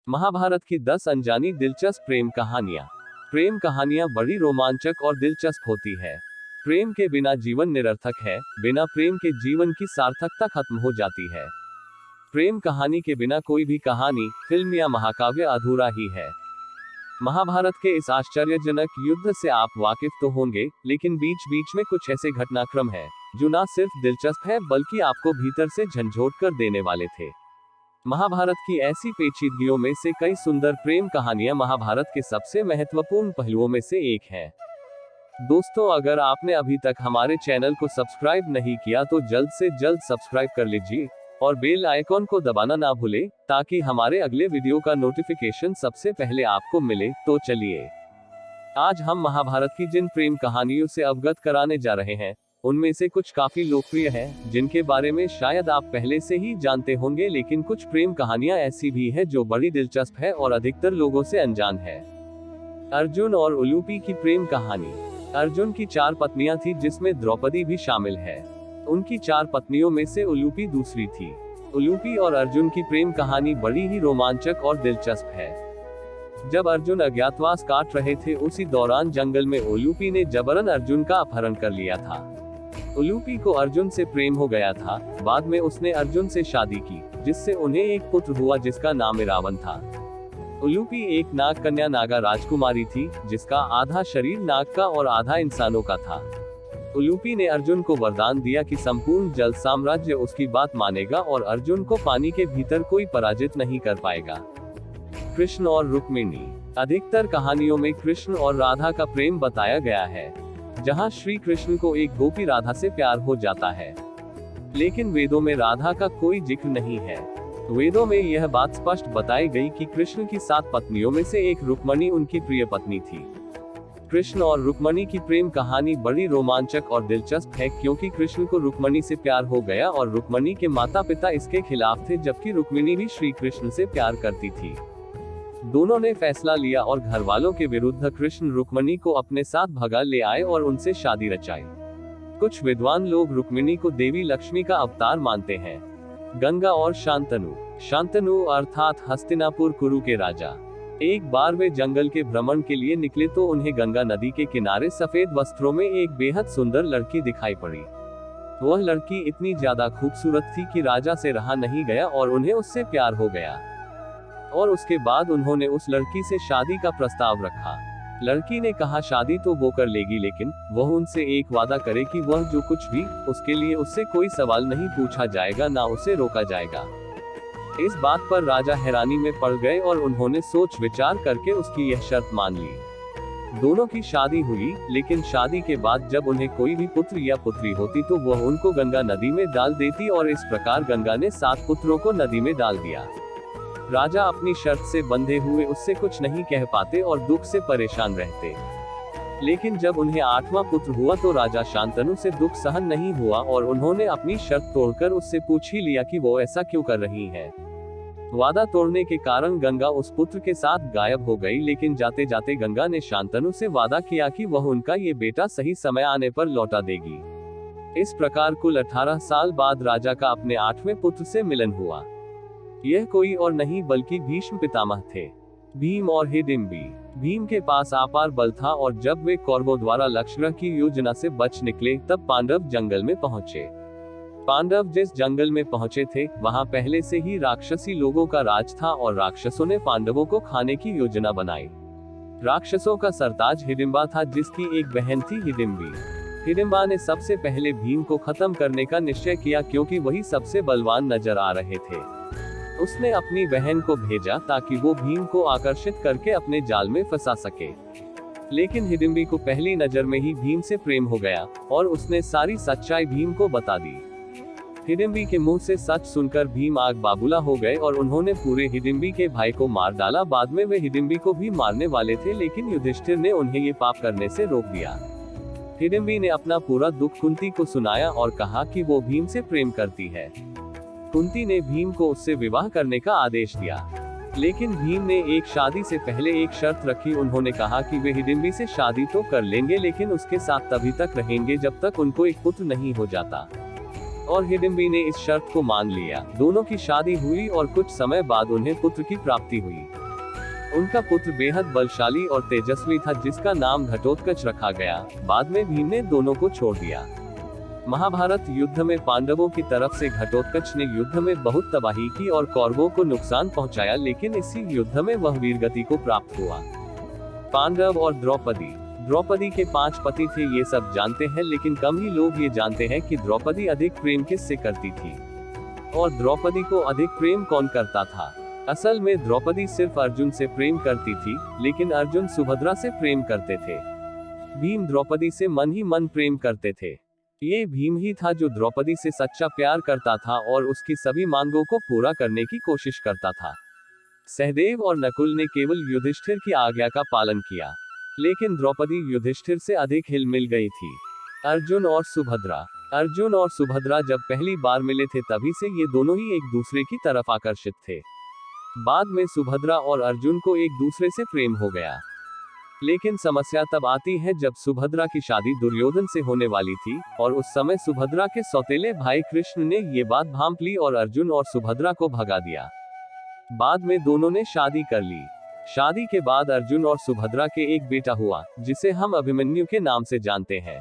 महाभारत की 10 अनजानी दिलचस्प प्रेम कहानियां। प्रेम कहानियां बड़ी रोमांचक और दिलचस्प होती है। प्रेम के बिना जीवन निरर्थक है, बिना प्रेम के जीवन की सार्थकता खत्म हो जाती है। प्रेम कहानी के बिना कोई भी कहानी, फिल्म या महाकाव्य अधूरा ही है। महाभारत के इस आश्चर्यजनक युद्ध से आप वाकिफ तो होंगे, लेकिन बीच बीच में कुछ ऐसे घटनाक्रम हैं, जो न सिर्फ दिलचस्प है बल्कि आपको भीतर से झंझोड़ कर देने वाले थे। महाभारत की ऐसी पेचीदगियों में से कई सुंदर प्रेम कहानियां महाभारत के सबसे महत्वपूर्ण पहलुओं में से एक है। दोस्तों, अगर आपने अभी तक हमारे चैनल को सब्सक्राइब नहीं किया तो जल्द से जल्द सब्सक्राइब कर लीजिए और बेल आइकॉन को दबाना ना भूलें, ताकि हमारे अगले वीडियो का नोटिफिकेशन सबसे पहले आपको मिले। तो चलिए, आज हम महाभारत की जिन प्रेम कहानियों से अवगत कराने जा रहे हैं, उनमें से कुछ काफी लोकप्रिय हैं, जिनके बारे में शायद आप पहले से ही जानते होंगे, लेकिन कुछ प्रेम कहानियां ऐसी भी है जो बड़ी दिलचस्प है और अधिकतर लोगों से अनजान है। अर्जुन और उलूपी की प्रेम कहानी। अर्जुन की 4 पत्नियां थी, जिसमें द्रौपदी भी शामिल है। उनकी 4 पत्नियों में से उलूपी दूसरी थी। उलूपी और अर्जुन की प्रेम कहानी बड़ी ही रोमांचक और दिलचस्प है। जब अर्जुन अज्ञातवास काट रहे थे, उसी दौरान जंगल में उलूपी ने जबरन अर्जुन का अपहरण कर लिया था। उलूपी को अर्जुन से प्रेम हो गया था। बाद में उसने अर्जुन से शादी की, जिससे उन्हें एक पुत्र हुआ जिसका नाम इरावन था। उलूपी एक नाग कन्या नागा राजकुमारी थी, जिसका आधा शरीर नाग का और आधा इंसानों का था। उलूपी ने अर्जुन को वरदान दिया कि संपूर्ण जल साम्राज्य उसकी बात मानेगा और अर्जुन को पानी के भीतर कोई पराजित नहीं कर पाएगा। कृष्ण और रुक्मिणी। अधिकतर कहानियों में कृष्ण और राधा का प्रेम बताया गया है, जहां श्री कृष्ण को एक गोपी राधा से प्यार हो जाता है। लेकिन वेदों में राधा का कोई जिक्र नहीं है। वेदों में यह बात स्पष्ट बताई गई कि कृष्ण की 7 पत्नियों में से एक रुक्मिणी उनकी प्रिय पत्नी थी। कृष्ण और रुक्मिणी की प्रेम कहानी बड़ी रोमांचक और दिलचस्प है, क्योंकि कृष्ण को रुक्मिणी से प्यार हो गया और रुक्मिणी के माता पिता इसके खिलाफ थे, जबकि रुक्मिणी भी श्री कृष्ण से प्यार करती थी। दोनों ने फैसला लिया और घर वालों के विरुद्ध कृष्ण रुक्मिणी को अपने साथ भगा ले आए और उनसे शादी रचाई। कुछ विद्वान लोग रुक्मिणी को देवी लक्ष्मी का अवतार मानते हैं। गंगा और शांतनु। शांतनु अर्थात हस्तिनापुर कुरु के राजा। एक बार वे जंगल के भ्रमण के लिए निकले तो उन्हें गंगा नदी के किनारे सफेद वस्त्रों में एक बेहद सुंदर लड़की दिखाई पड़ी। वह लड़की इतनी ज्यादा खूबसूरत थी कि राजा से रहा नहीं गया और उन्हें उससे प्यार हो गया, और उसके बाद उन्होंने उस लड़की से शादी का प्रस्ताव रखा। लड़की ने कहा शादी तो वो कर लेगी, लेकिन वह उनसे एक वादा करे कि वह जो कुछ भी, उसके लिए उससे कोई सवाल नहीं पूछा जाएगा, ना उसे रोका जाएगा। इस बात पर राजा हैरानी में पड़ गए और उन्होंने सोच विचार करके उसकी यह शर्त मान ली। दोनों की शादी हुई, लेकिन शादी के बाद जब उन्हें कोई भी पुत्र या पुत्री होती तो वह उनको गंगा नदी में डाल देती, और इस प्रकार गंगा ने 7 पुत्रों को नदी में डाल दिया। राजा अपनी शर्त से बंधे हुए उससे कुछ नहीं कह पाते और दुख से परेशान रहते। लेकिन जब उन्हें 8वां पुत्र हुआ तो राजा शांतनु से दुख सहन नहीं हुआ और उन्होंने अपनी शर्त तोड़कर उससे पूछ ही लिया कि वो ऐसा क्यों कर रही है। वादा तोड़ने के कारण गंगा उस पुत्र के साथ गायब हो गई, लेकिन जाते जाते गंगा ने शांतनु से वादा किया कि वह उनका ये बेटा सही समय आने पर लौटा देगी। इस प्रकार कुल 18 साल बाद राजा का अपने 8वें पुत्र से मिलन हुआ। यह कोई और नहीं बल्कि भीष्म पितामह थे। भीम और हिडिंबी। भीम के पास अपार बल था और जब वे कौरवों द्वारा लक्षग्रह की योजना से बच निकले, तब पांडव जंगल में पहुंचे। पांडव जिस जंगल में पहुंचे थे, वहां पहले से ही राक्षसी लोगों का राज था और राक्षसों ने पांडवों को खाने की योजना बनाई। राक्षसों का सरताज हिडिंबा था, जिसकी एक बहन थी हिडिंबी। हिडिंबा ने सबसे पहले भीम को खत्म करने का निश्चय किया, क्योंकि वही सबसे बलवान नजर आ रहे थे। उसने अपनी बहन को भेजा ताकि वो भीम को आकर्षित करके अपने जाल में फंसा सके। लेकिन हिडिंबी को पहली नजर में ही भीम से प्रेम हो गया और उसने सारी सच्चाई भीम को बता दी। हिडिंबी के मुंह से सच सुनकर भीम आग बाबूला हो गए और उन्होंने पूरे हिडिंबी के भाई को मार डाला। बाद में वे हिडिंबी को भी मारने वाले थे, लेकिन युधिष्ठिर ने उन्हें ये पाप करने से रोक दिया। हिडिंबी ने अपना पूरा दुख कुंती को सुनाया और कहा कि वो भीम से प्रेम करती है। कुंती ने भीम को उससे विवाह करने का आदेश दिया, लेकिन भीम ने एक शादी से पहले एक शर्त रखी। उन्होंने कहा कि वे हिडिंबी से शादी तो कर लेंगे, लेकिन उसके साथ तभी तक रहेंगे जब तक उनको एक पुत्र नहीं हो जाता। और हिडिंबी ने इस शर्त को मान लिया। दोनों की शादी हुई और कुछ समय बाद उन्हें पुत्र की प्राप्ति हुई। उनका पुत्र बेहद बलशाली और तेजस्वी था, जिसका नाम घटोत्कच रखा गया। बाद में भीम ने दोनों को छोड़ दिया। महाभारत युद्ध में पांडवों की तरफ से घटोत्कच ने युद्ध में बहुत तबाही की और कौरवों को नुकसान पहुंचाया, लेकिन इसी युद्ध में वह वीरगति को प्राप्त हुआ। पांडव और द्रौपदी के 5 पति थे, ये सब जानते हैं, लेकिन कम ही लोग ये जानते हैं कि द्रौपदी अधिक प्रेम किससे करती थी और द्रौपदी को अधिक प्रेम कौन करता था। असल में द्रौपदी सिर्फ अर्जुन से प्रेम करती थी, लेकिन अर्जुन सुभद्रा से प्रेम करते थे। भीम द्रौपदी से मन ही मन प्रेम करते थे। ये भीम ही था जो द्रौपदी से सच्चा प्यार करता था और उसकी सभी मांगों को पूरा करने की कोशिश करता था। सहदेव और नकुल ने केवल युधिष्ठिर की आज्ञा का पालन किया, लेकिन द्रौपदी युधिष्ठिर से अधिक हिल मिल गई थी। अर्जुन और सुभद्रा जब पहली बार मिले थे, तभी से ये दोनों ही एक दूसरे की तरफ आकर्षित थे। बाद में सुभद्रा और अर्जुन को एक दूसरे से प्रेम हो गया, लेकिन समस्या तब आती है जब सुभद्रा की शादी दुर्योधन से होने वाली थी और उस समय सुभद्रा के सौतेले भाई कृष्ण ने ये बात भांप ली और अर्जुन और सुभद्रा को भगा दिया। बाद में दोनों ने शादी कर ली। शादी के बाद अर्जुन और सुभद्रा के एक बेटा हुआ, जिसे हम अभिमन्यु के नाम से जानते हैं।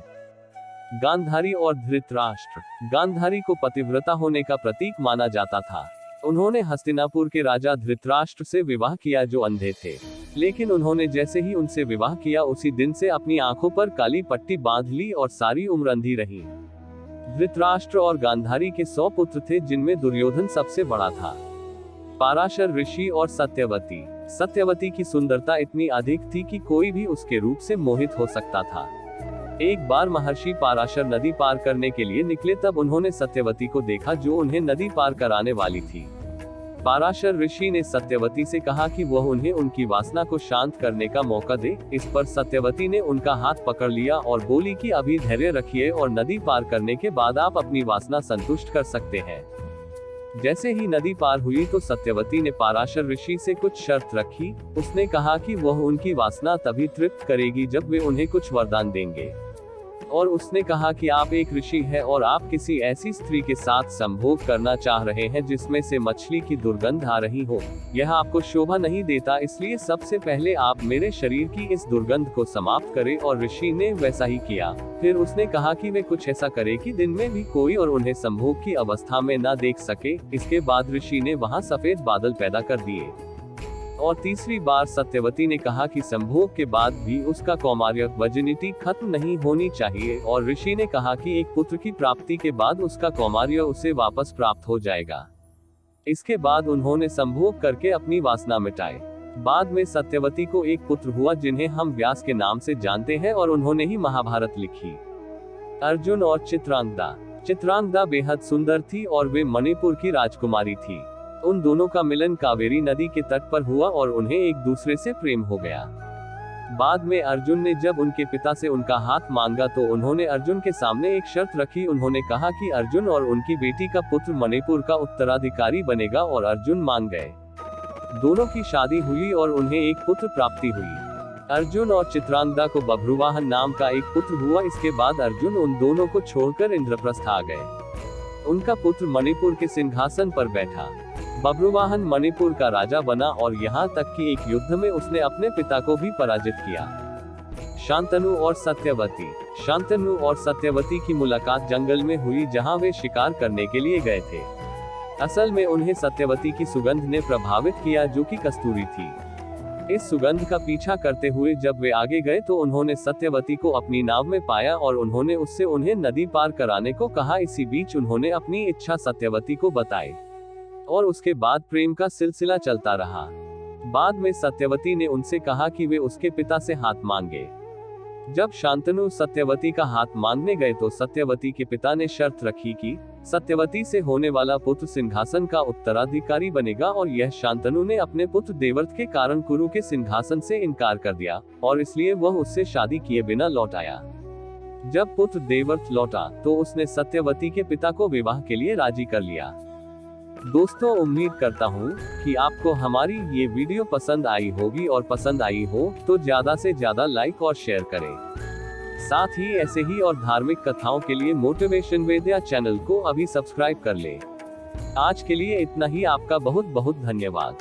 गांधारी और धृतराष्ट्र। गांधारी को पतिव्रता होने का प्रतीक माना जाता था। उन्होंने हस्तिनापुर के राजा धृतराष्ट्र से विवाह किया, जो अंधे थे, लेकिन उन्होंने जैसे ही उनसे विवाह किया, उसी दिन से अपनी आंखों पर काली पट्टी बांध ली और सारी उम्र अंधी रही। धृतराष्ट्र और गांधारी के 100 पुत्र थे, जिनमें दुर्योधन सबसे बड़ा था। पाराशर ऋषि और सत्यवती की सुंदरता इतनी अधिक थी कि कोई भी उसके रूप से मोहित हो सकता था। एक बार महर्षि पाराशर नदी पार करने के लिए निकले, तब उन्होंने सत्यवती को देखा, जो उन्हें नदी पार कराने वाली थी। पाराशर ऋषि ने सत्यवती से कहा कि वह उन्हें उनकी वासना को शांत करने का मौका दे। इस पर सत्यवती ने उनका हाथ पकड़ लिया और बोली कि अभी धैर्य रखिए और नदी पार करने के बाद आप अपनी वासना संतुष्ट कर सकते हैं। जैसे ही नदी पार हुई तो सत्यवती ने पाराशर ऋषि से कुछ शर्त रखी। उसने कहा कि वह उनकी वासना तभी तृप्त करेगी जब वे उन्हें कुछ वरदान देंगे, और उसने कहा कि आप एक ऋषि हैं और आप किसी ऐसी स्त्री के साथ संभोग करना चाह रहे हैं जिसमें से मछली की दुर्गंध आ रही हो। यह आपको शोभा नहीं देता, इसलिए सबसे पहले आप मेरे शरीर की इस दुर्गंध को समाप्त करें। और ऋषि ने वैसा ही किया। फिर उसने कहा कि वे कुछ ऐसा करें कि दिन में भी कोई और उन्हें संभोग की अवस्था में न देख सके। इसके बाद ऋषि ने वहां सफेद बादल पैदा कर दिए। और तीसरी बार सत्यवती ने कहा कि संभोग के बाद भी उसका कौमार्य वर्जिनिटी खत्म नहीं होनी चाहिए, और ऋषि ने कहा कि एक पुत्र की प्राप्ति के बाद उसका कौमार्य उसे वापस प्राप्त हो जाएगा। इसके बाद उन्होंने संभोग करके अपनी वासना मिटाई। बाद में सत्यवती को एक पुत्र हुआ, जिन्हें हम व्यास के नाम से जानते हैं, और उन्होंने ही महाभारत लिखी। अर्जुन और चित्रांगदा बेहद सुंदर थी और वे मणिपुर की राजकुमारी थी। उन दोनों का मिलन कावेरी नदी के तट पर हुआ और उन्हें एक दूसरे से प्रेम हो गया। बाद में अर्जुन ने जब उनके पिता से उनका हाथ मांगा तो उन्होंने अर्जुन के सामने एक शर्त रखी। उन्होंने कहा कि अर्जुन और उनकी बेटी का पुत्र मणिपुर का उत्तराधिकारी बनेगा, और अर्जुन मान गए। दोनों की शादी हुई और उन्हें एक पुत्र प्राप्ति हुई। अर्जुन और चित्रांगदा को बभ्रुवाहन नाम का एक पुत्र हुआ। इसके बाद अर्जुन उन दोनों को छोड़कर इंद्रप्रस्थ आ गए। उनका पुत्र मणिपुर के सिंहासन पर बैठा। बभ्रुवाहन मणिपुर का राजा बना और यहाँ तक कि एक युद्ध में उसने अपने पिता को भी पराजित किया। शांतनु और सत्यवती की मुलाकात जंगल में हुई, जहाँ वे शिकार करने के लिए गए थे। असल में उन्हें सत्यवती की सुगंध ने प्रभावित किया, जो कि कस्तूरी थी। इस सुगंध का पीछा करते हुए जब वे आगे गए तो उन्होंने सत्यवती को अपनी नाव में पाया और उन्होंने उससे उन्हें नदी पार कराने को कहा। इसी बीच उन्होंने अपनी इच्छा सत्यवती को बताई और उसके बाद प्रेम का सिलसिला चलता रहा। बाद में सत्यवती ने उनसे कहा कि वे उसके पिता से हाथ मांगे। जब शांतनु सत्यवती का हाथ मांगने गए तो सत्यवती के पिता ने शर्त रखी कि सत्यवती से होने वाला पुत्र सिंहासन का उत्तराधिकारी बनेगा, और यह शांतनु ने अपने पुत्र देवर्त के कारण कुरु के सिंहासन से इनकार कर दिया और इसलिए वह उससे शादी किए बिना लौट आया। जब पुत्र देवर्त लौटा तो उसने सत्यवती के पिता को विवाह के लिए राजी कर लिया। दोस्तों, उम्मीद करता हूँ कि आपको हमारी ये वीडियो पसंद आई होगी, और पसंद आई हो तो ज्यादा से ज्यादा लाइक और शेयर करें। साथ ही ऐसे ही और धार्मिक कथाओं के लिए मोटिवेशन वेद्या चैनल को अभी सब्सक्राइब कर ले। आज के लिए इतना ही। आपका बहुत बहुत धन्यवाद।